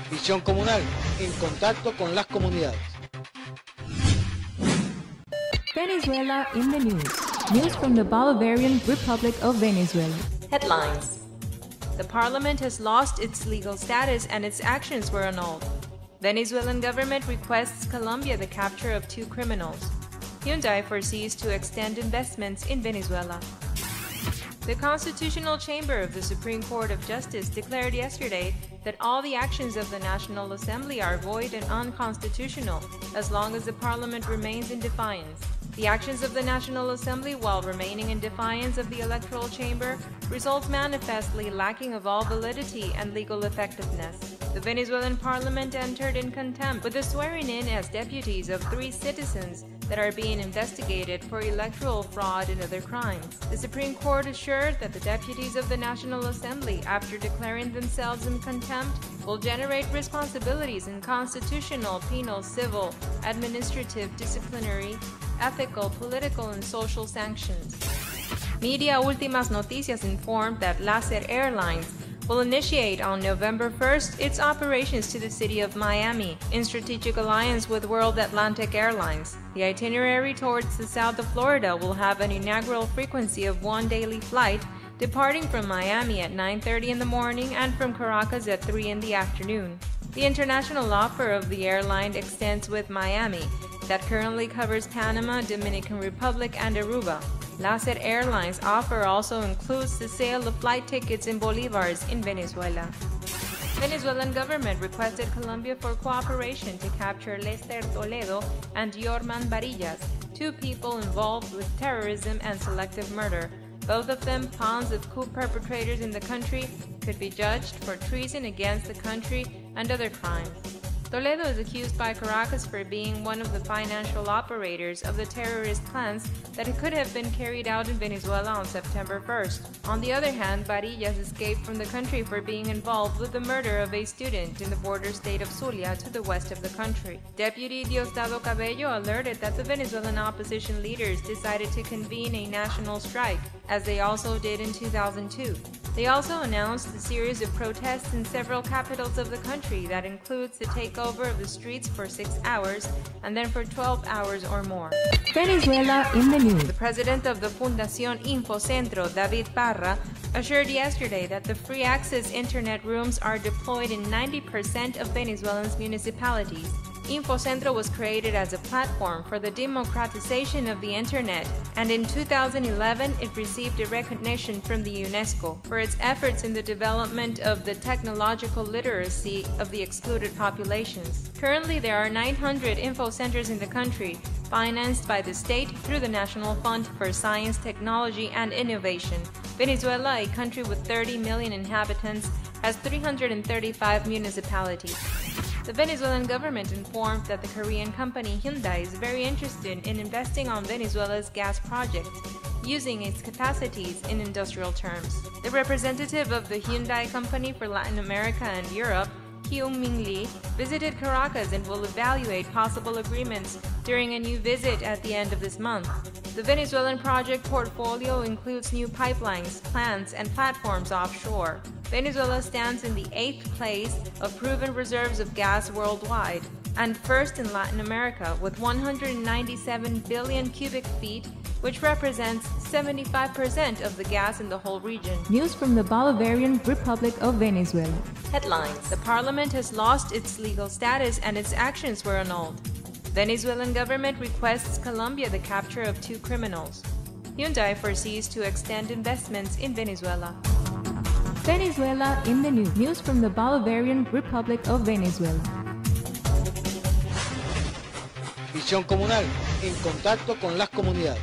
Visión comunal, en contacto con las comunidades. Venezuela in the news. News from the Bolivarian Republic of Venezuela. Headlines. The parliament has lost its legal status and its actions were annulled. Venezuelan government requests Colombia the capture of 2 criminals. Hyundai foresees to extend investments in Venezuela. The Constitutional Chamber of the Supreme Court of Justice declared yesterday that all the actions of the National Assembly are void and unconstitutional as long as the parliament remains in defiance. The actions of the National Assembly while remaining in defiance of the Electoral Chamber result manifestly lacking of all validity and legal effectiveness. The Venezuelan parliament entered in contempt with the swearing in as deputies of 3 citizens that are being investigated for electoral fraud and other crimes. The Supreme Court assured that the deputies of the National Assembly, after declaring themselves in contempt, will generate responsibilities in constitutional, penal, civil, administrative, disciplinary, ethical, political, and social sanctions. Media Últimas Noticias informed that Láser Airlines will initiate on November 1st its operations to the city of Miami in strategic alliance with World Atlantic Airlines. The itinerary towards the south of Florida will have an inaugural frequency of 1 daily flight, departing from Miami at 9:30 in the morning and from Caracas at 3 in the afternoon. The international offer of the airline extends with Miami, that currently covers Panama, Dominican Republic, and Aruba. Láser Airlines offer also includes the sale of flight tickets in bolivars in Venezuela. Venezuelan government requested Colombia for cooperation to capture Lester Toledo and Yorman Varillas, 2 people involved with terrorism and selective murder. Both of them, pawns of coup perpetrators in the country, could be judged for treason against the country and other crimes. Toledo is accused by Caracas for being one of the financial operators of the terrorist plans that could have been carried out in Venezuela on September 1st. On the other hand, Varillas escaped from the country for being involved with the murder of a student in the border state of Zulia to the west of the country. Deputy Diosdado Cabello alerted that the Venezuelan opposition leaders decided to convene a national strike, as they also did in 2002. They also announced a series of protests in several capitals of the country that includes the takeover of the streets for 6 hours and then for 12 hours or more. Venezuela in the news. The president of the Fundación Infocentro, David Parra, assured yesterday that the free access internet rooms are deployed in 90% of Venezuelan's municipalities. Infocentro was created as a platform for the democratization of the internet, and in 2011 it received a recognition from the UNESCO for its efforts in the development of the technological literacy of the excluded populations. Currently there are 900 infocenters in the country, financed by the state through the National Fund for Science, Technology, and Innovation. Venezuela, a country with 30 million inhabitants, has 335 municipalities. The Venezuelan government informed that the Korean company Hyundai is very interested in investing on Venezuela's gas project, using its capacities in industrial terms. The representative of the Hyundai company for Latin America and Europe, Hyung-Min Lee, visited Caracas and will evaluate possible agreements during a new visit at the end of this month. The Venezuelan project portfolio includes new pipelines, plants, and platforms offshore. Venezuela stands in the 8th place of proven reserves of gas worldwide, and first in Latin America with 197 billion cubic feet, which represents 75% of the gas in the whole region. News from the Bolivarian Republic of Venezuela. Headlines. The parliament has lost its legal status and its actions were annulled. Venezuelan government requests Colombia the capture of 2 criminals. Hyundai foresees to extend investments in Venezuela. Venezuela in the news. News from the Bolivarian Republic of Venezuela. Visión comunal, en contacto con las comunidades.